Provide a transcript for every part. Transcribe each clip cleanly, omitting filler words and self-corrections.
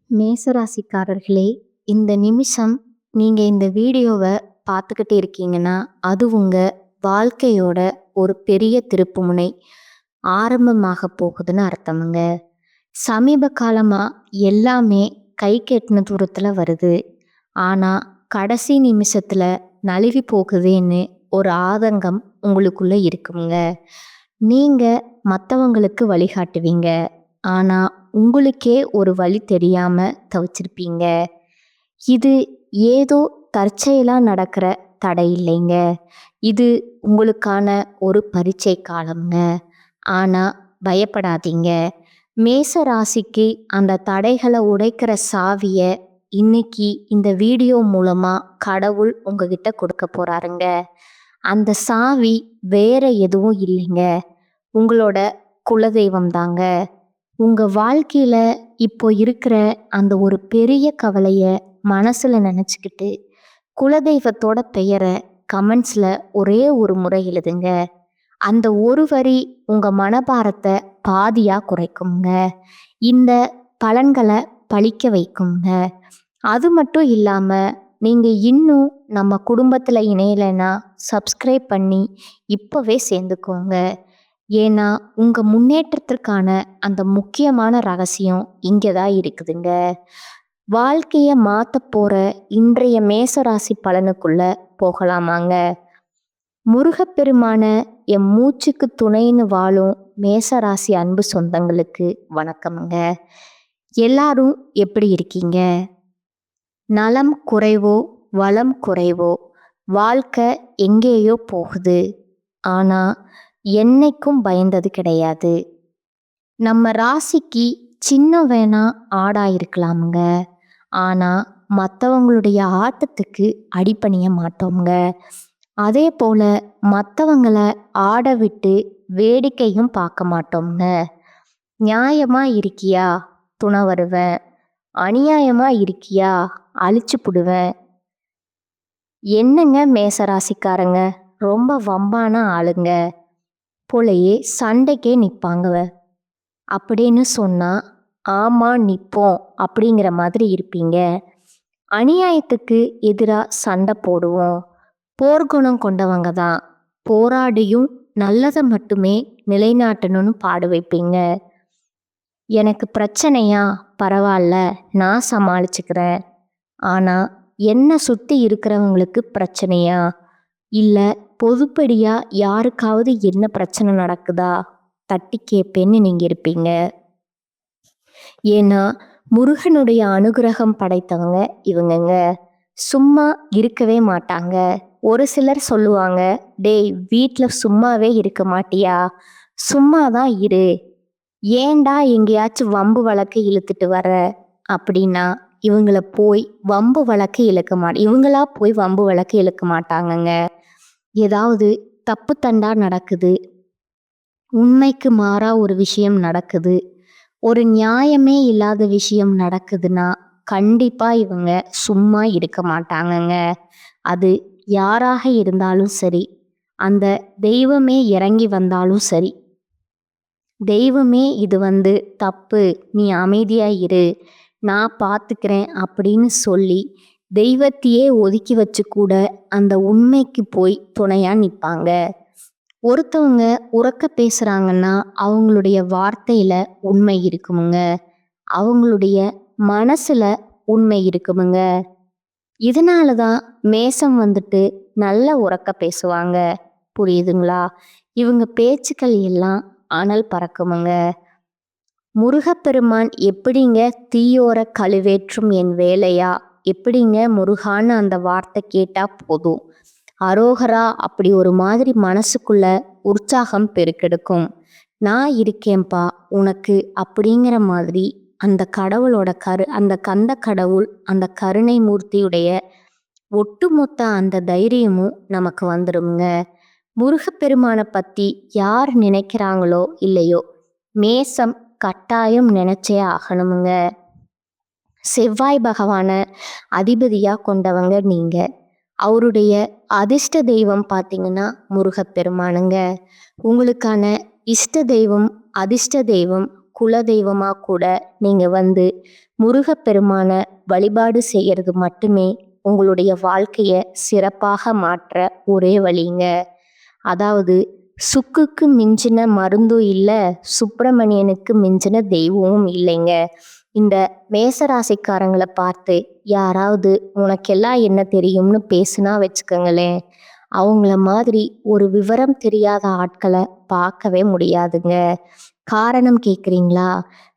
மேசராசிக்காரர்களே, இந்த நிமிஷம் நீங்க இந்த வீடியோவை பார்த்துக்கிட்டே இருக்கீங்கன்னா, அது உங்க வாழ்க்கையோட ஒரு பெரிய திருப்புமுனை ஆரம்பமாக போகுதுன்னு அர்த்தமுங்க. சமீப காலமா எல்லாமே கைக்கு எட்டுன தூரத்துல வருது. ஆனா கடைசி நிமிஷத்துல நழுவி போகுதேன்னு ஒரு ஆதங்கம் உங்களுக்குள்ள இருக்குங்க. நீங்க மற்றவங்களுக்கு வழிகாட்டுவீங்க. ஆனா உங்களுக்கே ஒரு வழி தெரியாம தவிச்சிருப்பீங்க. இது ஏதோ தற்செயலா நடக்கிற தடை இல்லைங்க. இது உங்களுக்கான ஒரு பரீட்சை காலம்ங்க. ஆனா பயப்படாதீங்க. மேச ராசிக்கு அந்த தடைகளை உடைக்கிற சாவிய இன்னைக்கு இந்த வீடியோ மூலமா கடவுள் உங்ககிட்ட கொடுக்க போறாருங்க. அந்த சாவி வேற எதுவும் இல்லைங்க, உங்களோட குலதெய்வம் தாங்க. உங்க வாழ்க்கையில இப்போ இருக்கிற அந்த ஒரு பெரிய கவலைய மனசுல நினைச்சுக்கிட்டு குலதெய்வத்தோட பெயரை கமெண்ட்ஸ்ல ஒரே ஒரு முறை எழுதுங்க. அந்த ஒரு வரி உங்க மனபாரத்தை பாதியா குறைக்குங்க. இந்த பலன்களை பழிக்க வைக்குங்க. அது மட்டும் இல்லாம நீங்க இன்னும் நம்ம குடும்பத்துல இணையலைன்னா சப்ஸ்கிரைப் பண்ணி இப்பவே சேர்ந்துக்கோங்க. ஏன்னா உங்க முன்னேற்றத்திற்கான அந்த முக்கியமான ரகசியம் இங்கதான் இருக்குதுங்க. வாழ்க்கைய மாத்த போற இன்றைய மேசராசி பலனுக்குள்ள போகலாமாங்க. முருகப்பெருமான என் மூச்சுக்கு துணைன்னு வாழும் மேசராசி அன்பு சொந்தங்களுக்கு வணக்கமுங்க. எல்லாரும் எப்படி இருக்கீங்க? நலம் குறைவோ வளம் குறைவோ வாழ்க்கை எங்கேயோ போகுது. ஆனா என்னைக்கும் பயந்தது கிடையாது. நம்ம ராசிக்கு சின்ன வேணா ஆடா இருக்கலாமுங்க. ஆனா மற்றவங்களுடைய ஆட்டத்துக்கு அடிபணிய மாட்டோங்க. அதே போல மற்றவங்களை ஆட விட்டு வேடிக்கையும் பார்க்க மாட்டோங்க. நியாயமா இருக்கியா துணை வருவேன், அநியாயமா இருக்கியா அழிச்சு புடுவேன். என்னங்க மேசராசிக்காரங்க ரொம்ப வம்பான ஆளுங்க போலயே சண்டைக்கே நிற்பாங்க அப்படின்னு சொன்னா ஆமா நிற்போம் அப்படிங்கிற மாதிரி இருப்பீங்க. அநியாயத்துக்கு எதிராக சண்டை போடுவோம். போர்க்குணம் கொண்டவங்க தான். போராடியும் நல்லதை மட்டுமே நிலைநாட்டணும்னு பாடு வைப்பீங்க. எனக்கு பிரச்சனையா, பரவாயில்ல, நான் சமாளிச்சுக்கிறேன். ஆனா என்ன சுற்றி இருக்கிறவங்களுக்கு பிரச்சனையா, இல்லை பொதுப்படியா யாருக்காவது என்ன பிரச்சனை நடக்குதா தட்டி கேட்பேன்னு நீங்க இருப்பீங்க. ஏன்னா முருகனுடைய அனுகிரகம் படைத்தவங்க இவங்கங்க. சும்மா இருக்கவே மாட்டாங்க. ஒரு சிலர் சொல்லுவாங்க, டேய் வீட்டில் சும்மாவே இருக்க மாட்டியா, சும்மாதான் இரு, ஏண்டா எங்கேயாச்சும் வம்பு வழக்கு இழுத்துட்டு வர அப்படின்னா இவங்கள போய் வம்பு வழக்கு இவங்களா போய் வம்பு வழக்கு இழுக்க மாட்டாங்கங்க. ஏதாவது தப்பு தண்டா நடக்குது, உண்மைக்கு மாறா ஒரு விஷயம் நடக்குது, ஒரு நியாயமே இல்லாத விஷயம் நடக்குதுன்னா கண்டிப்பா இவங்க சும்மா இருக்க மாட்டாங்கங்க. அது யாராக இருந்தாலும் சரி, அந்த தெய்வமே இறங்கி வந்தாலும் சரி, தெய்வமே இது தப்பு, நீ அமைதியா இரு, நான் பார்த்துக்கிறேன் அப்படின்னு சொல்லி தெய்வத்தையே ஒதுக்கி வச்சு கூட அந்த உண்மைக்கு போய் துணையா நிற்பாங்க. ஒருத்தவங்க உறக்க பேசுறாங்கன்னா அவங்களுடைய வார்த்தையில உண்மை இருக்குமுங்க, அவங்களுடைய மனசுல உண்மை இருக்குமுங்க. இதனாலதான் மேசம் நல்ல உறக்க பேசுவாங்க. புரியுதுங்களா? இவங்க பேச்சுக்கள் எல்லாம் அனல் பறக்குமுங்க. முருகப்பெருமான் எப்படிங்க தீயோர கழுவேற்றும் என் வேலையா, எப்படிங்க முருகான்னு அந்த வார்த்தை கேட்டா போதும் அரோகரா அப்படி ஒரு மாதிரி மனசுக்குள்ள உற்சாகம் பெருக்கெடுக்கும். நான் இருக்கேன்பா உனக்கு அப்படிங்கிற மாதிரி அந்த கடவுளோட அந்த கந்த கடவுள், அந்த கருணை மூர்த்தியுடைய ஒட்டுமொத்த அந்த தைரியமும் நமக்கு வந்துடுங்க. முருகப்பெருமானை பத்தி யார் நினைக்கிறாங்களோ இல்லையோ, மேசம் கட்டாயம் நினைச்சே ஆகணுமுங்க. செவ்வாய் பகவான அதிபதியா கொண்டவங்க நீங்க. அவருடைய அதிர்ஷ்ட தெய்வம் பார்த்தீங்கன்னா முருகப்பெருமானுங்க. உங்களுக்கான இஷ்ட தெய்வம், அதிர்ஷ்ட தெய்வம், குலதெய்வமா கூட நீங்க வந்து முருகப்பெருமான வழிபாடு செய்யறது மட்டுமே உங்களுடைய வாழ்க்கைய சிறப்பாக மாற்ற ஒரே வழிங்க. அதாவது சுக்குக்கு மிஞ்சின மருந்தும் இல்லை, சுப்பிரமணியனுக்கு மிஞ்சின தெய்வமும் இல்லைங்க. இந்த மேசராசிக்காரங்களை பார்த்து யாராவது உனக்கெல்லாம் என்ன தெரியும்னு பேசுனா வச்சுக்கோங்களேன், அவங்கள மாதிரி ஒரு விவரம் தெரியாத ஆட்களை பார்க்கவே முடியாதுங்க. காரணம் கேட்குறீங்களா?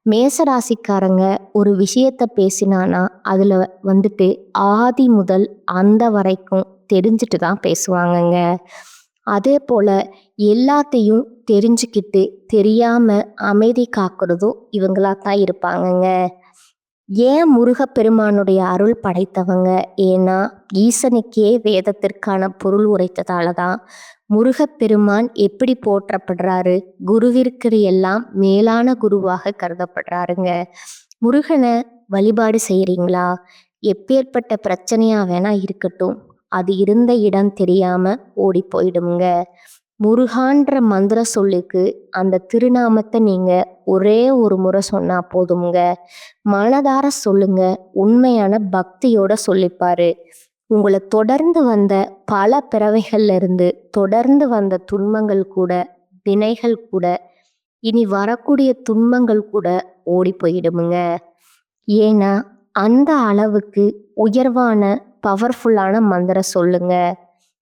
மேசராசிக்காரங்க ஒரு விஷயத்த பேசினானா அதில் வந்துட்டு ஆதி முதல் அந்த வரைக்கும் தெரிஞ்சுட்டு தான் பேசுவாங்கங்க. அதே போல் எல்லாத்தையும் தெரிஞ்சுக்கிட்டு தெரியாமல் அமைதி காக்கிறதும் இவங்களா தான் இருப்பாங்கங்க. ஏன் முருகப்பெருமானுடைய அருள் படைத்தவங்க? ஏன்னா ஈசனுக்கே வேதத்திற்கான பொருள் உரைத்ததால தான் முருகப்பெருமான் எப்படி போற்றப்படுறாரு? குருவிற்கு எல்லாம் மேலான குருவாக கருதப்படுறாருங்க. முருகனை வழிபாடு செய்கிறீங்களா? எப்பேற்பட்ட பிரச்சனையா வேணா இருக்கட்டும், அது இருந்த இடம் தெரியாம ஓடி போயிடுங்க. முருகான்ற மந்திர சொல்லுக்கு அந்த திருநாமத்தை நீங்க ஒரே ஒரு முறை சொன்னா போதுங்க. மனதார சொல்லுங்க, உண்மையான பக்தியோட சொல்லிப்பாரு. உங்களை தொடர்ந்து வந்த பல பிறவைகள்ல இருந்து தொடர்ந்து வந்த துன்பங்கள் கூட, வினைகள் கூட, இனி வரக்கூடிய துன்பங்கள் கூட ஓடி போயிடுமுங்க. ஏன்னா அந்த அளவுக்கு உயர்வான பவர்ஃபுல்லான மந்திரம் சொல்லுங்க.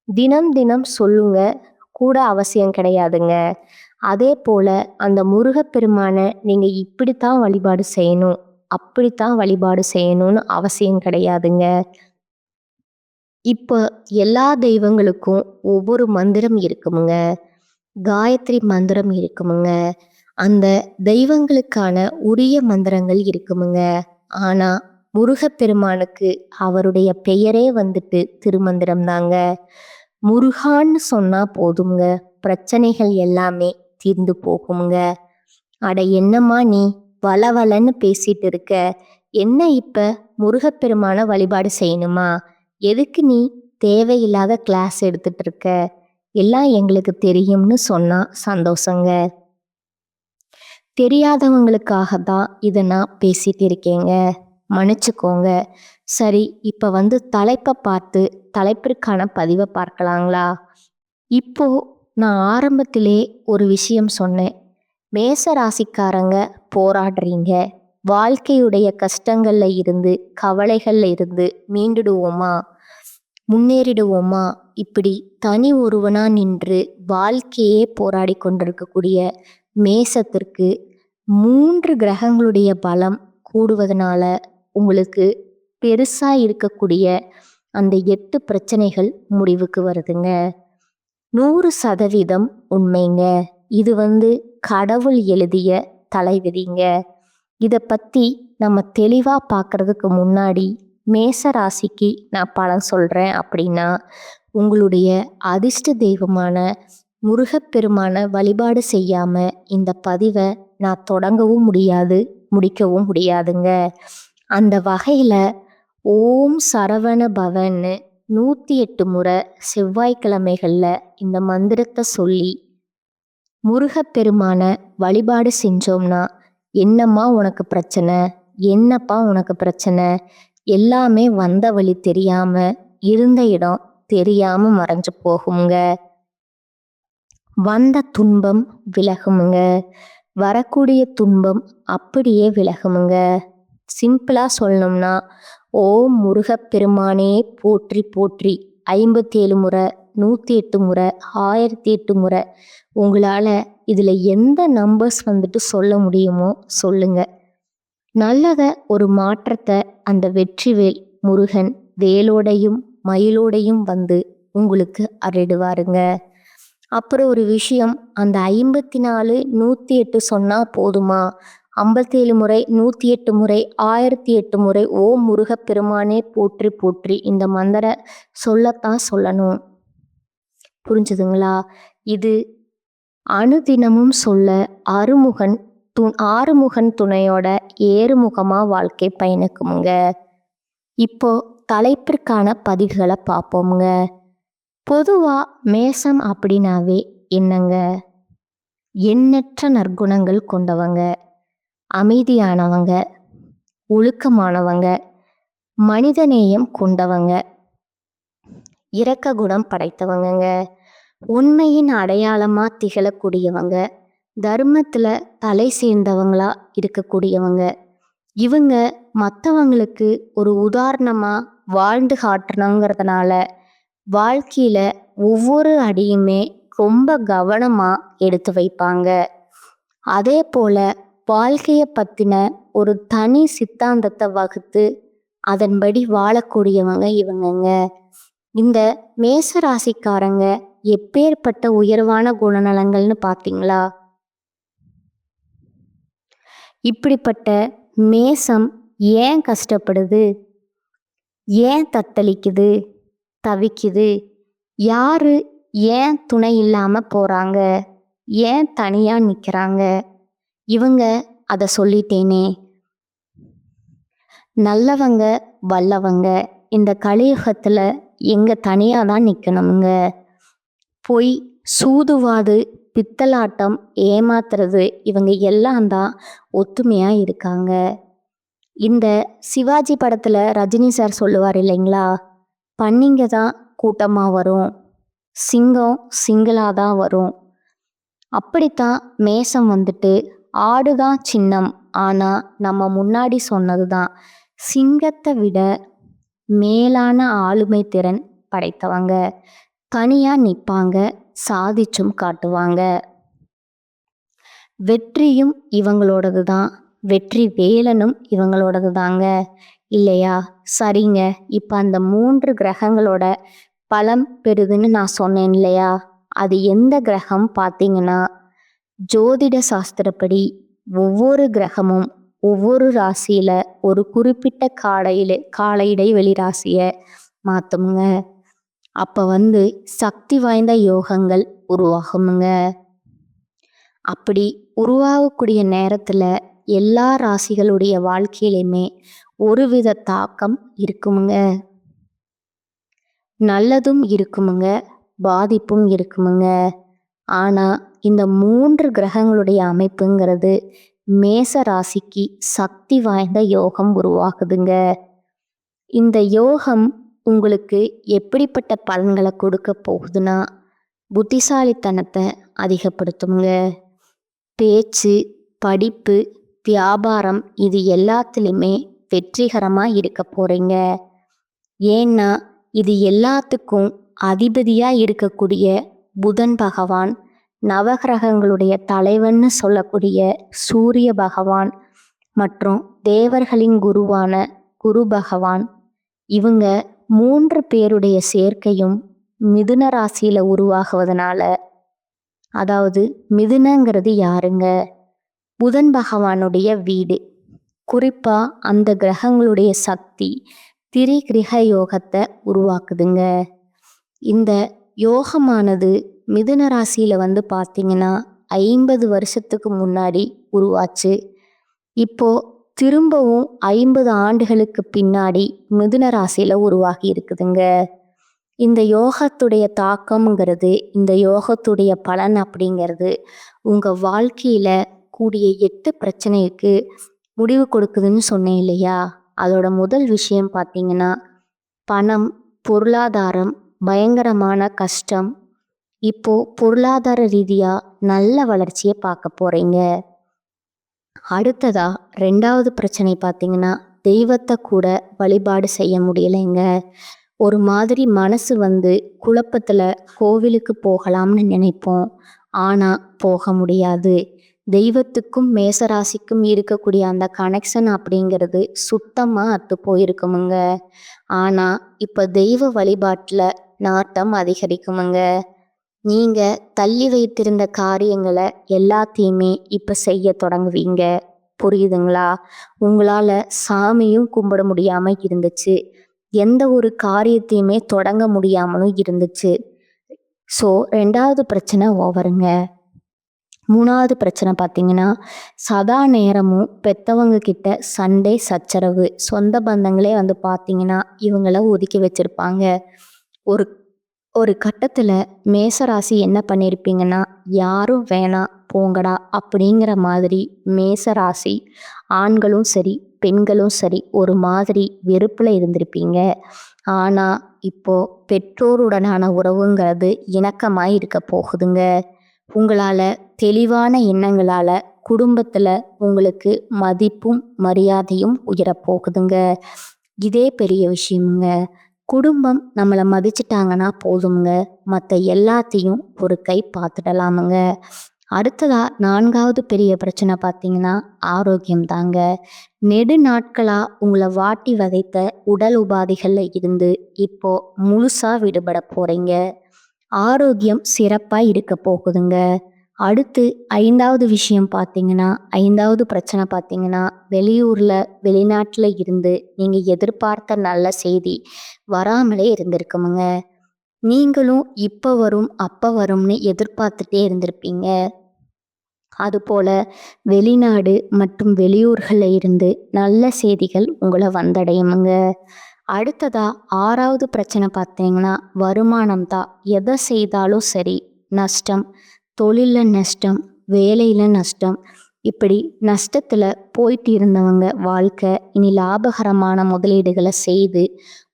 தினம் தினம் சொல்லுங்க கூட அவசியம் கிடையாதுங்க. அதே போல அந்த முருகப்பெருமானை நீங்க இப்படித்தான் வழிபாடு செய்யணும், அப்படித்தான் வழிபாடு செய்யணும்னு அவசியம் கிடையாதுங்க. இப்போ எல்லா தெய்வங்களுக்கும் ஒவ்வொரு மந்திரம் இருக்குமுங்க. காயத்ரி மந்திரம் இருக்குமுங்க. அந்த தெய்வங்களுக்கான உரிய மந்திரங்கள் இருக்குமுங்க. ஆனா முருகப்பெருமானுக்கு அவருடைய பெயரே வந்துட்டு திருமந்திரம் தாங்க. முருகான்னு சொன்னா போதுங்க, பிரச்சனைகள் எல்லாமே தீர்ந்து போகுங்க. அட என்னம்மா நீ வளவலன்னு பேசிட்டு இருக்க? என்ன இப்ப முருகப்பெருமான வழிபாடு செய்யணுமா? எதுக்கு நீ தேவையில்லாத கிளாஸ் எடுத்துட்டு இருக்க? எல்லாம் எங்களுக்கு தெரியும்னு சொன்னா சந்தோஷங்க. தெரியாதவங்களுக்காக தான் இதை நான் பேசிட்டு இருக்கேங்க, மன்னிச்சுக்கோங்க. சரி, இப்போ வந்து தலைப்பை பார்த்து தலைப்பிற்கான பதிவை பார்க்கலாங்களா? இப்போ நான் ஆரம்பத்திலே ஒரு விஷயம் சொன்னேன். மேச ராசிக்காரங்க போராடுறீங்க. வாழ்க்கையுடைய கஷ்டங்கள்ல இருந்து, கவலைகள்ல இருந்து மீண்டுடுவோமா, முன்னேறிடுவோமா, இப்படி தனி ஒருவனா நின்று வாழ்க்கையே போராடி கொண்டிருக்கக்கூடிய மேசத்திற்கு 3 கிரகங்களுடைய பலம் கூடுவதனால உங்களுக்கு பெருசா இருக்கக்கூடிய அந்த 8 பிரச்சனைகள் முடிவுக்கு வருதுங்க. 100% உண்மைங்க. இது வந்து கடவுள் எழுதிய தலைவிதிங்க. இதை பற்றி நம்ம தெளிவாக பார்க்கறதுக்கு முன்னாடி மேச ராசிக்கு நான் பலன் சொல்கிறேன் அப்படின்னா, உங்களுடைய அதிர்ஷ்ட தெய்வமான முருகப்பெருமான வழிபாடு செய்யாமல் இந்த பதிவை நான் தொடங்கவும் முடியாது, முடிக்கவும் முடியாதுங்க. அந்த வகையில் ஓம் சரவண பவன்னு 108 முறை செவ்வாய்க்கிழமைகளில் இந்த மந்திரத்தை சொல்லி முருகப்பெருமான வழிபாடு செஞ்சோம்னா, என்னம்மா உனக்கு பிரச்சனை, என்னப்பா உனக்கு பிரச்சனை, எல்லாமே வந்த வழி தெரியாம இருந்த இடம் தெரியாம மறைஞ்சு போகுங்க. வந்த துன்பம் விலகுமுங்க. வரக்கூடிய துன்பம் அப்படியே விலகுமுங்க. சிம்பிளா சொல்லணும்னா, ஓம் முருகப்பெருமானே போற்றி போற்றி 57 முறை, 108 முறை, 1008 முறை, உங்களால் இதில் எந்த நம்பர்ஸ் வந்துட்டு சொல்ல முடியுமோ சொல்லுங்க. நல்லத ஒரு மாற்றத்தை அந்த வெற்றிவேல் முருகன் வேலோடையும் மயிலோடையும் வந்து உங்களுக்கு அருளிடுவாருங்க. அப்புறம் ஒரு விஷயம், அந்த 54 108 சொன்னா போதுமா? 57 முறை, 108 முறை, 1008 முறை ஓம் முருகப்பெருமானே போற்றி போற்றி இந்த மந்திர சொல்லத்தான் சொல்லணும். புரிஞ்சுதுங்களா? இது அனுதினமும் சொல்ல ஆறுமுகன் துணையோட ஏறுமுகமா வாழ்க்கை பயணிக்குமுங்க. இப்போ தலைப்பிற்கான பதிவுகளை பார்ப்போமுங்க. பொதுவா மேசம் அப்படின்னாவே என்னங்க? எண்ணற்ற நற்குணங்கள் கொண்டவங்க. அமைதியானவங்க, ஒழுக்கமானவங்க, மனிதநேயம் கொண்டவங்க, இரக்க குணம் படைத்தவங்கங்க, உண்மையின் அடையாளமா திகழக்கூடியவங்க, தர்மத்துல தலை சேர்ந்தவங்களா இருக்கக்கூடியவங்க. இவங்க மற்றவங்களுக்கு ஒரு உதாரணமா வாழ்ந்து காட்டணுங்கிறதுனால வாழ்க்கையில ஒவ்வொரு அடியுமே ரொம்ப கவனமா எடுத்து வைப்பாங்க. அதே போல வாழ்க்கைய பத்தின ஒரு தனி சித்தாந்தத்தை வகுத்து அதன்படி வாழக்கூடியவங்க இவங்கங்க. இந்த மேச ராசிக்காரங்க எப்பேற்பட்ட உயர்வான குணநலங்கள்னு பார்த்தீங்களா? இப்படிப்பட்ட மேசம் ஏன் கஷ்டப்படுது, ஏன் தத்தளிக்குது, தவிக்குது, யாரு ஏன் துணை இல்லாம போறாங்க, ஏன் தனியா நிக்கிறாங்க, இவங்க அதை சொல்லிட்டேனே. நல்லவங்க வல்லவங்க இந்த கலியுகத்துல எங்க தனியா தான் நிக்கணுங்க. பொய், சூதுவாது, பித்தலாட்டம், ஏமாத்துறது இவங்க எல்லாம் தான் ஒத்துமையா இருக்காங்க. இந்த சிவாஜி படத்துல ரஜினி சார் சொல்லுவார் இல்லைங்களா, பன்னிங்க தான் கூட்டமா வரும், சிங்கம் சிங்கிளா தான் வரும். அப்படித்தான் மேசம் வந்துட்டு ஆடுதான் சின்னம், ஆனா நம்ம முன்னாடி சொன்னதுதான் சிங்கத்தை விட மேலான ஆளுமை திறன் படைத்தவங்க. தனியா நிற்பாங்க, சாதிச்சும் காட்டுவாங்க. வெற்றியும் இவங்களோடது தான், வெற்றி வேலனும் இவங்களோடது தாங்க, இல்லையா? சரிங்க, இப்போ அந்த 3 கிரகங்களோட பலம் பெறுதுன்னு நான் சொன்னேன் இல்லையா? அது எந்த கிரகம் பார்த்தீங்கன்னா, ஜோதிட சாஸ்திரப்படி ஒவ்வொரு கிரகமும் ஒவ்வொரு ராசியில ஒரு குறிப்பிட்ட கால இடைவெளி ராசியை மாற்றுமுங்க. அப்போ சக்தி வாய்ந்த யோகங்கள் உருவாகுமுங்க. அப்படி உருவாகக்கூடிய நேரத்தில் எல்லா ராசிகளுடைய வாழ்க்கையிலையுமே ஒருவித தாக்கம் இருக்குமுங்க. நல்லதும் இருக்குமுங்க, பாதிப்பும் இருக்குமுங்க. ஆனால் இந்த 3 கிரகங்களுடைய அமைப்புங்கிறது மேச ராசிக்கு சக்தி வாய்ந்த யோகம் உருவாகுதுங்க. இந்த யோகம் உங்களுக்கு எப்படிப்பட்ட பலன்களை கொடுக்க போகுதுன்னா, புத்திசாலித்தனத்தை அதிகப்படுத்துங்க. பேச்சு, படிப்பு, வியாபாரம் இது எல்லாத்துலேயுமே வெற்றிகரமாக இருக்க போகிறீங்க. ஏன்னா இது எல்லாத்துக்கும் அதிபதியாக இருக்கக்கூடிய புதன் பகவான், நவகிரகங்களுடைய தலைவன்னு சொல்லக்கூடிய சூரிய பகவான் மற்றும் தேவர்களின் குருவான குரு பகவான், இவங்க 3 பேருடைய சேர்க்கையும் மிதுன ராசியில் உருவாகுவதனால, அதாவது மிதுனங்கிறது யாருங்க? புதன் பகவானுடைய வீடு. குறிப்பாக அந்த கிரகங்களுடைய சக்தி திரிகிரக யோகத்தை உருவாக்குதுங்க. இந்த யோகமானது மிதுன ராசியில் பார்த்தீங்கன்னா 50 வருஷத்துக்கு முன்னாடி உருவாச்சு. இப்போ திரும்பவும் 50 ஆண்டுகளுக்கு பின்னாடி மிதுன ராசியில் உருவாகி இருக்குதுங்க. இந்த யோகத்துடைய தாக்கம்ங்கிறது, இந்த யோகத்துடைய பலன் அப்படிங்கிறது உங்கள் வாழ்க்கையில் கூடிய 8 பிரச்சனைக்கு முடிவு கொடுக்குதுன்னு சொன்னேன் இல்லையா? அதோட முதல் விஷயம் பார்த்தீங்கன்னா, பணம், பொருளாதாரம், பயங்கரமான கஷ்டம். இப்போ பொருளாதார ரீதியாக நல்ல வளர்ச்சியை பார்க்க போகிறீங்க. அடுத்ததா 2வது பிரச்சனை பார்த்தீங்கன்னா, தெய்வத்தை கூட வழிபாடு செய்ய முடியலைங்க. ஒரு மாதிரி மனசு குழப்பத்தில் கோவிலுக்கு போகலாம்னு நினைப்போம், ஆனால் போக முடியாது. தெய்வத்துக்கும் மேசராசிக்கும் இருக்கக்கூடிய அந்த கனெக்ஷன் அப்படிங்கிறது சுத்தமாக அத்து போயிருக்குமுங்க. ஆனால் இப்போ தெய்வ வழிபாட்டில் நாட்டம் அதிகரிக்குமுங்க. நீங்கள் தள்ளி வைத்திருந்த காரியங்களை எல்லாத்தையுமே இப்போ செய்ய தொடங்குவீங்க. புரியுதுங்களா? உங்களால் சாமியும் கும்பிட முடியாமல் இருந்துச்சு, எந்த ஒரு காரியத்தையுமே தொடங்க முடியாமலும் இருந்துச்சு. ஸோ 2வது பிரச்சனை ஓவருங்க. 3வது பிரச்சனை பார்த்தீங்கன்னா, சதா நேரமும் பெற்றவங்க கிட்ட சண்டை சச்சரவு. சொந்த பந்தங்களே பார்த்தீங்கன்னா இவங்கள ஒதுக்கி வச்சிருப்பாங்க. ஒரு ஒரு கட்டத்துல மேசராசி என்ன பண்ணியிருப்பீங்கன்னா, யாரும் வேணாம் போங்கடா அப்படிங்கிற மாதிரி மேசராசி ஆண்களும் சரி, பெண்களும் சரி ஒரு மாதிரி வெறுப்புல இருந்திருப்பீங்க. ஆனா, இப்போ பெற்றோருடனான உறவுங்கிறது இணக்கமாய் இருக்க போகுதுங்க. உங்களால தெளிவான எண்ணங்களால குடும்பத்துல உங்களுக்கு மதிப்பும், மரியாதையும் உயரப் போகுதுங்க. இதே பெரிய விஷயம்ங்க. குடும்பம் நம்மள மதிச்சுட்டாங்கன்னா போதுங்க. மத்த எல்லாத்தையும் ஒரு கை பார்த்துடலாமுங்க. அடுத்ததா 4வது பெரிய பிரச்சனை பார்த்தீங்கன்னா, ஆரோக்கியம் தாங்க. நெடுநாட்களா உங்கள வாட்டி வதைத்த உடல் உபாதைகள்ல இருந்து இப்போ முழுசா விடுபட போறீங்க. ஆரோக்கியம் சிறப்பா இருக்க போகுதுங்க. அடுத்து 5வது விஷயம் பார்த்தீங்கன்னா, 5வது பிரச்சனை பார்த்தீங்கன்னா, வெளியூர்ல, வெளிநாட்டுல இருந்து நீங்க எதிர்பார்த்த நல்ல செய்தி வராமலே இருந்திருக்குமுங்க. நீங்களும் இப்ப வரும், அப்ப வரும்னு எதிர்பார்த்துட்டே இருந்திருப்பீங்க. அதுபோல வெளிநாடு மற்றும் வெளியூர்கள்ல இருந்து நல்ல செய்திகள் உங்கள வந்தடையுமுங்க. அடுத்ததா 6வது பிரச்சனை பார்த்தீங்கன்னா, வருமானம் தான். எதை செய்தாலும் சரி, நஷ்டம். தொழில்ல நஷ்டம், வேலையில நஷ்டம். இப்படி நஷ்டத்துல போயிட்டு இருந்தவங்க வாழ்க்கை இனி லாபகரமான முதலீடுகளை செய்து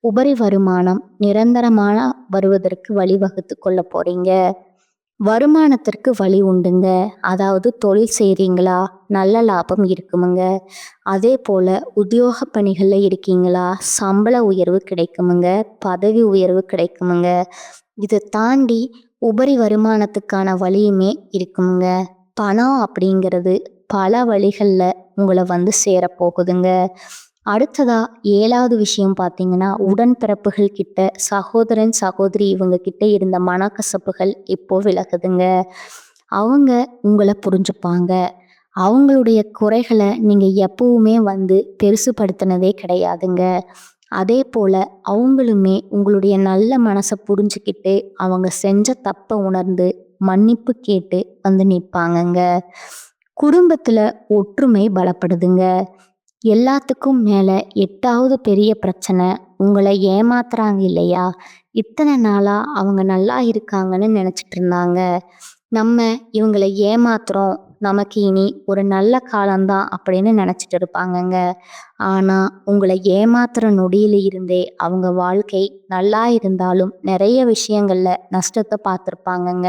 உபரி வருமானம் நிரந்தரமான வருவதற்கு வழிவகுத்து கொள்ள போறீங்க. வருமானத்திற்கு வழி உண்டுங்க. அதாவது தொழில் செய்றீங்களா, நல்ல லாபம் இருக்குமுங்க. அதே போல உத்தியோக பணிகள்ல இருக்கீங்களா, சம்பள உயர்வு கிடைக்குமுங்க, பதவி உயர்வு கிடைக்குமுங்க. இதை தாண்டி உபரி வருமானத்துக்கான வழியுமே இருக்குமுங்க. பணம் அப்படிங்கிறது பல வழிகள்ல உங்களை வந்து சேரப்போகுதுங்க. அடுத்ததா 7வது விஷயம் பார்த்தீங்கன்னா, உடன்பிறப்புகள் கிட்ட, சகோதரன் சகோதரி இவங்க கிட்ட இருந்த மனக்கசப்புகள் இப்போ விலகுதுங்க. அவங்க உங்களை புரிஞ்சுப்பாங்க. அவங்களுடைய குறைகளை நீங்க எப்பவுமே வந்து பெருசுபடுத்தினதே கிடையாதுங்க. அதே போல அவங்களுமே உங்களுடைய நல்ல மனசை புரிஞ்சுக்கிட்டு அவங்க செஞ்ச தப்பை உணர்ந்து மன்னிப்பு கேட்டு வந்து நிற்பாங்கங்க. குடும்பத்துல ஒற்றுமை பலப்படுதுங்க. எல்லாத்துக்கும் மேல 8வது பெரிய பிரச்சனை, உங்களை ஏமாத்துறாங்க இல்லையா? இத்தனை நாளா அவங்க நல்லா இருக்காங்கன்னு நினைச்சிட்டு இருந்தாங்க. நம்ம இவங்களை ஏமாத்துறோம், நமக்கு இனி ஒரு நல்ல காலம்தான் அப்படின்னு நினைச்சிட்டு இருப்பாங்கங்க. ஆனா உங்களை ஏமாத்துற நொடியில இருந்தே அவங்க வாழ்க்கை நல்லா இருந்தாலும் நிறைய விஷயங்கள்ல நஷ்டத்தை பார்த்துருப்பாங்கங்க.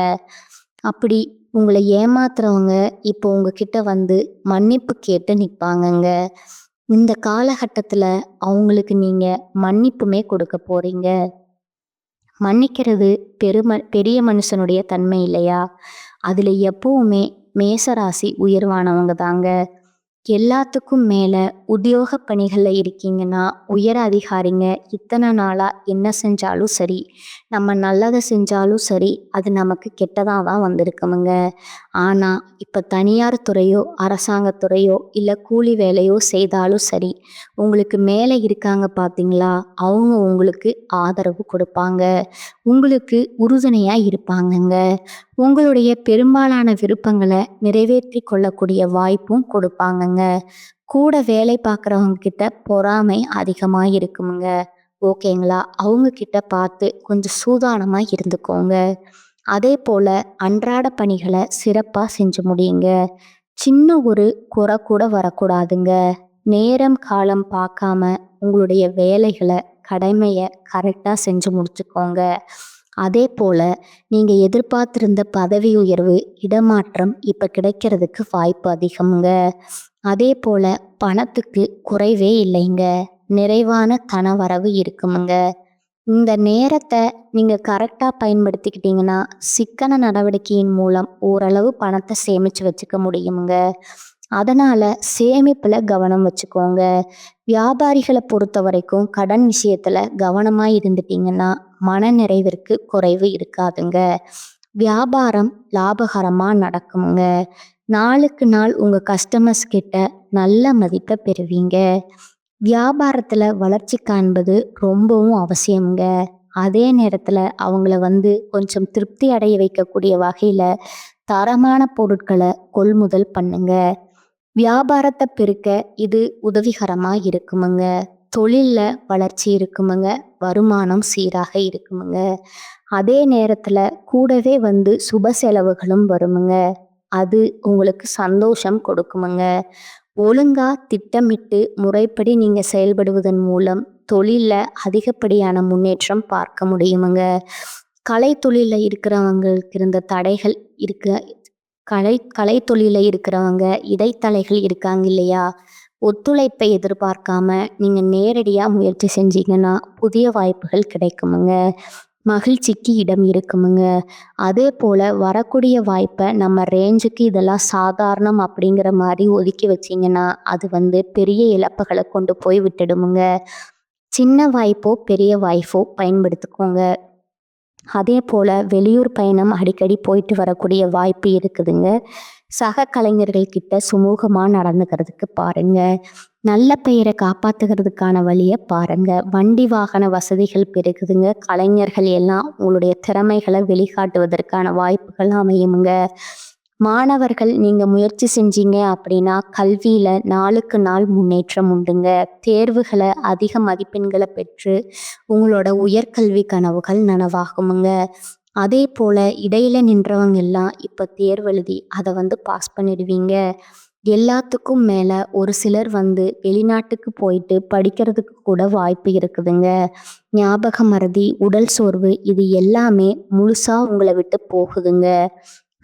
அப்படி உங்களை ஏமாத்துறவங்க இப்போ உங்ககிட்ட வந்து மன்னிப்பு கேட்டு நிற்பாங்கங்க. இந்த காலகட்டத்துல அவங்களுக்கு நீங்க மன்னிப்புமே கொடுக்க போறீங்க. மன்னிக்கிறது பெரிய மனுஷனுடைய தன்மை இல்லையா? அதுல எப்பவுமே மேசராசி உயர்வானவங்க தாங்க. எல்லாத்துக்கும் மேல உத்தியோக பணிகள்ல இருக்கீங்கன்னா, உயர் அதிகாரிங்க இத்தனை நாளா என்ன செஞ்சாலும் சரி, நம்ம நல்லதை செஞ்சாலும் சரி, அது நமக்கு கெட்டதா தான் வந்திருக்குமுங்க. ஆனா இப்ப தனியார் துறையோ, அரசாங்கத்துறையோ, இல்ல கூலி வேலையோ செய்தாலும் சரி, உங்களுக்கு மேலே இருக்காங்க பார்த்தீங்களா, அவங்க உங்களுக்கு ஆதரவு கொடுப்பாங்க. உங்களுக்கு உறுதுணையா இருப்பாங்கங்க. உங்களுடைய பெரும்பாலான விருப்பங்களை நிறைவேற்றி கொள்ளக்கூடிய வாய்ப்பும் கொடுப்பாங்கங்க. கூட வேலை பார்க்குறவங்க கிட்ட பொறாமை அதிகமாக இருக்குமுங்க. ஓகேங்களா? அவங்க கிட்ட பார்த்து கொஞ்சம் சூதானமா இருந்துக்கோங்க. அதே போல அன்றாட பணிகளை சிறப்பா செஞ்சு முடியுங்க. சின்ன ஒரு குறை கூட வரக்கூடாதுங்க. நேரம் காலம் பார்க்காம உங்களுடைய வேலைகளை, கடமையை கரெக்டாக செஞ்சு முடிச்சுக்கோங்க. அதே போல நீங்க எதிர்பார்த்திருந்த பதவி உயர்வு, இடமாற்றம் இப்ப கிடைக்கிறதுக்கு வாய்ப்பு அதிகம்ங்க. அதே போல பணத்துக்கு குறைவே இல்லைங்க. நிறைவான தனவரவு இருக்குமுங்க. இந்த நேரத்தை நீங்க கரெக்டா பயன்படுத்திக்கிட்டீங்கன்னா, சிக்கன நடவடிக்கையின் மூலம் ஓரளவு பணத்தை சேமிச்சு வச்சுக்க முடியுமுங்க. அதனால சேமிப்புல கவனம் வச்சுக்கோங்க. வியாபாரிகளை பொறுத்த வரைக்கும் கடன் விஷயத்துல கவனமா இருந்துட்டீங்கன்னா மன நிறைவிற்கு குறைவு இருக்காதுங்க. வியாபாரம் லாபகரமா நடக்குங்க. நாளுக்கு நாள் உங்க கஸ்டமர்ஸ் கிட்ட நல்ல மதிப்பை பெறுவீங்க. வியாபாரத்துல வளர்ச்சி காண்பது ரொம்பவும் அவசியம்ங்க. அதே நேரத்துல அவங்கள வந்து கொஞ்சம் திருப்தி அடைய வைக்கக்கூடிய வகையில தரமான பொருட்களை கொள்முதல் பண்ணுங்க. வியாபாரத்தை பெருக்க இது உதவிகரமா இருக்குமுங்க. தொழில்ல வளர்ச்சி இருக்குமுங்க. வருமானம் சீராக இருக்குமுங்க. அதே நேரத்துல கூடவே சுப செலவுகளும் வருமுங்க. அது உங்களுக்கு சந்தோஷம் கொடுக்குமுங்க. ஒழுங்கா திட்டமிட்டு முறைப்படி நீங்க செயல்படுவதன் மூலம் தொழில்ல அதிகப்படியான முன்னேற்றம் பார்க்க முடியுமுங்க. கலைத்தொழில்ல இருக்கிறவங்களுக்கு இருந்த தடைகள் இருக்கு. கலைத்தொழில்ல இருக்கிறவங்க இடைத்தலைகள் இருக்காங்க இல்லையா? ஒத்துழைப்பை எதிர்பார்க்காம நீங்க நேரடியா முயற்சி செஞ்சீங்கன்னா புதிய வாய்ப்புகள் கிடைக்குமுங்க. மகிழ்ச்சிக்கு இடம் இருக்குமுங்க. அதே போல வரக்கூடிய வாய்ப்பை நம்ம ரேஞ்சுக்கு இதெல்லாம் சாதாரணம் அப்படிங்கிற மாதிரி ஒதுக்கி வச்சிங்கன்னா அது பெரிய இழப்புகளை கொண்டு போய் விட்டுடுமுங்க. சின்ன வாய்ப்போ பெரிய வாய்ப்போ பயன்படுத்திக்கோங்க. அதே போல வெளியூர் பயணம் அடிக்கடி போயிட்டு வரக்கூடிய வாய்ப்பு இருக்குதுங்க. சக கலைஞர்கள் கிட்ட சுமூகமா நடந்துக்கிறதுக்கு பாருங்க. நல்ல பெயரை காப்பாத்துக்கிறதுக்கான வழியை பாருங்க. வண்டி வாகன வசதிகள் பெருகுதுங்க. கலைஞர்கள் எல்லாம் உங்களுடைய திறமைகளை வெளிக்காட்டுவதற்கான வாய்ப்புகள் அமையுங்க. மாணவர்கள் நீங்க முயற்சி செஞ்சீங்க அப்படின்னா கல்வியில நாளுக்கு நாள் முன்னேற்றம் உண்டுங்க. தேர்வுகளை அதிக மதிப்பெண்களை பெற்று உங்களோட உயர்கல்வி கனவுகள் நனவாகுமுங்க. அதே போல இடையில நின்றவங்க எல்லாம் இப்ப தேர்வு எழுதி அதை பாஸ் பண்ணிடுவீங்க. எல்லாத்துக்கும் மேல ஒரு சிலர் வெளிநாட்டுக்கு போயிட்டு படிக்கிறதுக்கு கூட வாய்ப்பு இருக்குதுங்க. ஞாபக மறதி, உடல் சோர்வு இது எல்லாமே முழுசா உங்களை விட்டு போகுதுங்க.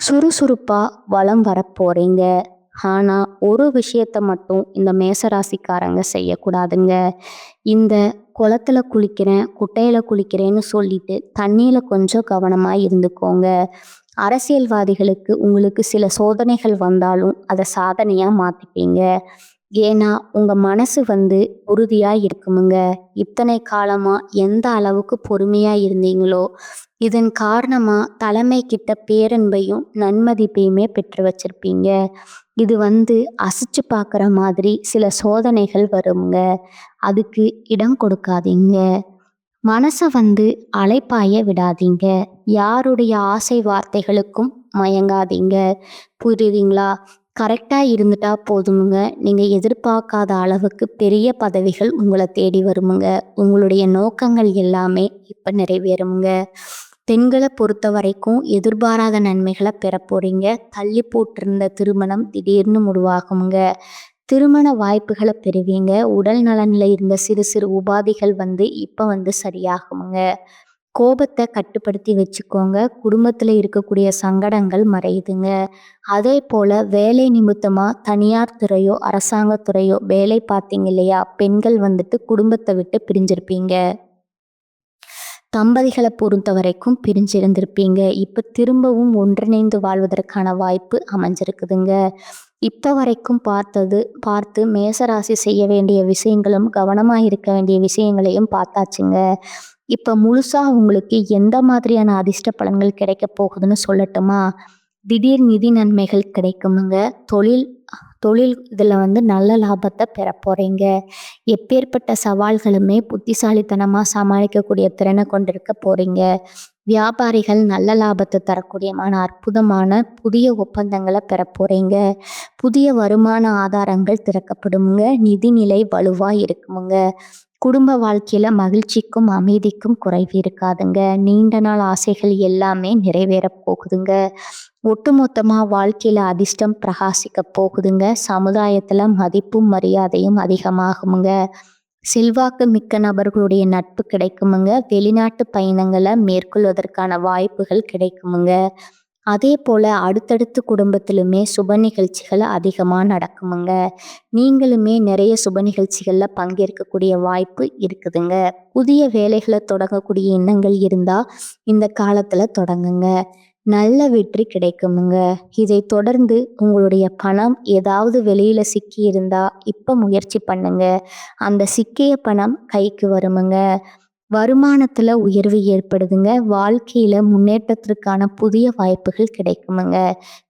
சுறுசுறுப்பா வலம் வரப்போறீங்க. ஆனா ஒரு விஷயத்த மட்டும் இந்த மேசராசிக்காரங்க செய்யக்கூடாதுங்க. இந்த குளத்துல குளிக்கிறேன், குட்டையில குளிக்கிறேன்னு சொல்லிட்டு தண்ணியில கொஞ்சம் கவனமா இருந்துக்கோங்க. அரசியல்வாதிகளுக்கு உங்களுக்கு சில சோதனைகள் வந்தாலும் அதை சாதனையா மாத்திப்பீங்க. ஏன்னா உங்க மனசு உறுதியா இருக்குமுங்க. இத்தனை காலமா எந்த அளவுக்கு பொறுமையா இருந்தீங்களோ இதன் காரணமா தலைமை கிட்ட பேரன்பையும் நன்மதிப்பையுமே பெற்று வச்சிருப்பீங்க. இது அசைச்சு பார்க்குற மாதிரி சில சோதனைகள் வருங்க. அதுக்கு இடம் கொடுக்காதீங்க. மனசை அலைப்பாய விடாதீங்க. யாருடைய ஆசை வார்த்தைகளுக்கும் மயங்காதீங்க. புரியுதுங்களா? கரெக்டாக இருந்துட்டா போதுமுங்க. நீங்கள் எதிர்பார்க்காத அளவுக்கு பெரிய பதவிகள் உங்களை தேடி வருமுங்க. உங்களுடைய நோக்கங்கள் எல்லாமே இப்போ நிறைவேறுமுங்க. பெண்களை பொறுத்த வரைக்கும் எதிர்பாராத நன்மைகளை பெற போறீங்க. தள்ளி போட்டிருந்த திருமணம் திடீர்னு முடிவாகுங்க. திருமண வாய்ப்புகளை பெறுவீங்க. உடல் நலனில் இருந்த சிறு சிறு உபாதைகள் இப்போ சரியாகுமுங்க. கோபத்தை கட்டுப்படுத்தி வச்சுக்கோங்க. குடும்பத்தில் இருக்கக்கூடிய சங்கடங்கள் மறையுதுங்க. அதே போல் வேலை நிமித்தமாக தனியார் துறையோ அரசாங்கத்துறையோ வேலை பார்த்தீங்க இல்லையா? பெண்கள் குடும்பத்தை விட்டு பிரிஞ்சிருப்பீங்க. தம்பதிகளை பொறுத்த வரைக்கும் பிரிஞ்சிருந்திருப்பீங்க. இப்போ திரும்பவும் ஒன்றிணைந்து வாழ்வதற்கான வாய்ப்பு அமைஞ்சிருக்குதுங்க. இப்போ வரைக்கும் பார்த்து மேசராசி செய்ய வேண்டிய விஷயங்களும் கவனமாக இருக்க வேண்டிய விஷயங்களையும் பார்த்தாச்சுங்க. இப்போ முழுசா உங்களுக்கு எந்த மாதிரியான அதிர்ஷ்ட பலன்கள் கிடைக்க போகுதுன்னு சொல்லட்டுமா? திடீர் நிதி நன்மைகள் கிடைக்குமுங்க. தொழில் இதில் நல்ல லாபத்தை பெற போகிறீங்க. எப்பேற்பட்ட சவால்களுமே புத்திசாலித்தனமாக சமாளிக்கக்கூடிய திறனை கொண்டிருக்க போகிறீங்க. வியாபாரிகள் நல்ல லாபத்தை தரக்கூடியமான அற்புதமான புதிய ஒப்பந்தங்களை பெற போகிறீங்க. புதிய வருமான ஆதாரங்கள் திறக்கப்படுமுங்க. நிதிநிலை வலுவாக இருக்குமுங்க. குடும்ப வாழ்க்கையில் மகிழ்ச்சிக்கும் அமைதிக்கும் குறைவு இருக்காதுங்க. நீண்ட நாள் ஆசைகள் எல்லாமே நிறைவேற போகுதுங்க. ஒட்டுமொத்தமாக வாழ்க்கையில் அதிர்ஷ்டம் பிரகாசிக்க போகுதுங்க. சமுதாயத்தில் மதிப்பும் மரியாதையும் அதிகமாகுமுங்க. செல்வாக்கு மிக்க நபர்களுடைய நட்பு கிடைக்குமுங்க. வெளிநாட்டு பயணங்களை மேற்கொள்வதற்கான வாய்ப்புகள் கிடைக்குமுங்க. அதே போல் அடுத்தடுத்து குடும்பத்திலுமே சுப நிகழ்ச்சிகள் அதிகமாக நடக்குமுங்க. நீங்களுமே நிறைய சுப நிகழ்ச்சிகளில் பங்கேற்கக்கூடிய வாய்ப்பு இருக்குதுங்க. புதிய வேலைகளை தொடங்கக்கூடிய எண்ணங்கள் இருந்தால் இந்த காலத்தில் தொடங்குங்க. நல்ல வெற்றி கிடைக்குமுங்க. இதை தொடர்ந்து உங்களுடைய பணம் ஏதாவது வெளியில சிக்கி இருந்தா இப்ப முயற்சி பண்ணுங்க. அந்த சிக்கிய பணம் கைக்கு வருமுங்க. வருமானத்துல உயர்வு ஏற்படுதுங்க. வாழ்க்கையில முன்னேற்றத்திற்கான புதிய வாய்ப்புகள் கிடைக்குமுங்க.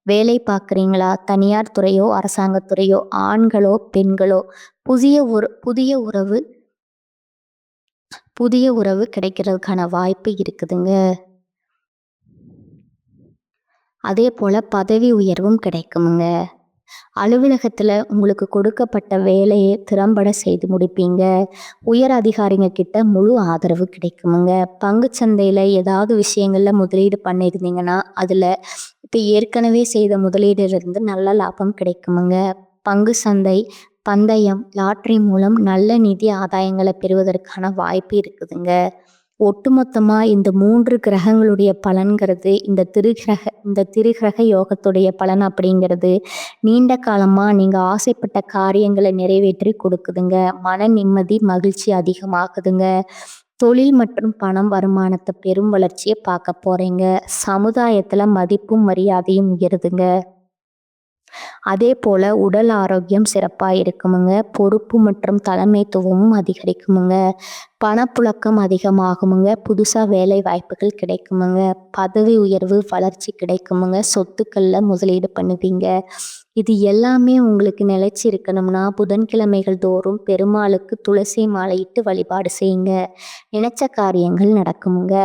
வேலை பார்க்குறீங்களா? தனியார் துறையோ அரசாங்கத்துறையோ ஆண்களோ பெண்களோ புதிய உறவு கிடைக்கிறதுக்கான வாய்ப்பு இருக்குதுங்க. அதே போல் பதவி உயர்வும் கிடைக்குமுங்க. அலுவலகத்துல உங்களுக்கு கொடுக்கப்பட்ட வேலையை திறம்பட செய்து முடிப்பீங்க. உயர் அதிகாரிங்க கிட்ட முழு ஆதரவு கிடைக்குமுங்க. பங்குச் சந்தையில ஏதாவது விஷயங்கள்ல முதலீடு பண்ணியிருந்தீங்கன்னா, அதுல இப்ப ஏற்கனவே செய்த முதலீடுல நல்ல லாபம் கிடைக்குமுங்க. பங்கு சந்தை, பந்தயம், லாட்டரி மூலம் நல்ல நிதி ஆதாயங்கள பெறுவதற்கான வாய்ப்பு இருக்குதுங்க. ஒட்டுமொத்தமா இந்த 3 கிரகங்களுடைய பலன்கிறது இந்த திரிகிரக யோகத்துடைய பலன் அப்படிங்கிறது நீண்ட காலமா நீங்க ஆசைப்பட்ட காரியங்களை நிறைவேற்றி கொடுக்குதுங்க. மன நிம்மதி, மகிழ்ச்சி அதிகமாகுதுங்க. தொழில் மற்றும் பணம் வருமானத்தை பெரும் வளர்ச்சியை பார்க்க போறீங்க. சமுதாயத்துல மதிப்பும் மரியாதையும் உயருதுங்க. அதே போல உடல் ஆரோக்கியம் சிறப்பா இருக்குமுங்க. பொறுப்பு மற்றும் தலைமைத்துவமும் அதிகரிக்குமுங்க. பணப்புழக்கம் அதிகமாகுமுங்க. புதுசா வேலை வாய்ப்புகள் கிடைக்குமுங்க. பதவி உயர்வு, வளர்ச்சி கிடைக்குமுங்க. சொத்துக்கள்ல முதலீடு பண்ணுவீங்க. இது எல்லாமே உங்களுக்கு நிலைச்சு இருக்கணும்னா புதன்கிழமைகள் தோறும் பெருமாளுக்கு துளசி மாலையிட்டு வழிபாடு செய்யுங்க. நினைச்ச காரியங்கள் நடக்குமுங்க.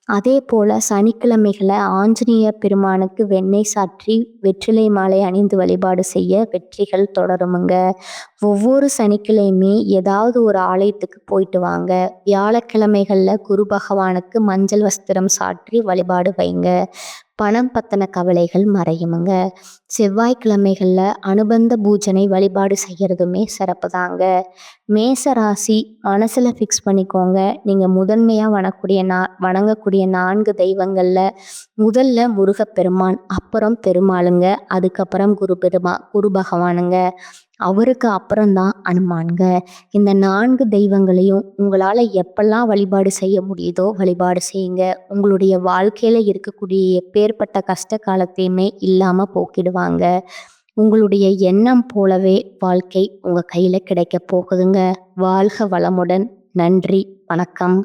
அதே போல சனிக்கிழமைகளை ஆஞ்சநேயர் பெருமானுக்கு வெண்ணெய் சாற்றி வெற்றிலை மாலை அணிந்து வழிபாடு செய்ய வெற்றிகள் தொடருமுங்க. ஒவ்வொரு சனிக்கிழமையுமே ஏதாவது ஒரு ஆலயத்துக்கு போயிட்டு வாங்க. வியாழக்கிழமைகள்ல குரு பகவானுக்கு மஞ்சள் வஸ்திரம் சாற்றி வழிபாடு வைங்க. பணம் பத்தின கவலைகள் மறையுமுங்க. செவ்வாய்க்கிழமைகள்ல அனுபந்த பூஜனை வழிபாடு செய்யறதுமே சிறப்பு தாங்க. மேச ராசி மனசுல ஃபிக்ஸ் பண்ணிக்கோங்க. நீங்க முதன்மையா வணங்கக்கூடிய 4 தெய்வங்கள்ல முதல்ல முருகப்பெருமான், அப்புறம் பெருமாளுங்க, அதுக்கப்புறம் குரு பகவானுங்க, அவருக்கு அப்புறம்தான் அனுமானுங்க. இந்த 4 தெய்வங்களையும் உங்களால எப்பெல்லாம் வழிபாடு செய்ய முடியுதோ வழிபாடு செய்யுங்க. உங்களுடைய வாழ்க்கையில இருக்கக்கூடிய எப்பேற்பட்ட கஷ்ட காலத்தையுமே இல்லாம போக்கிடுவாங்க. உங்களுடைய எண்ணம் போலவே வாழ்க்கை உங்க கையில கிடைக்க போகுதுங்க. வாழ்க வளமுடன். நன்றி. வணக்கம்.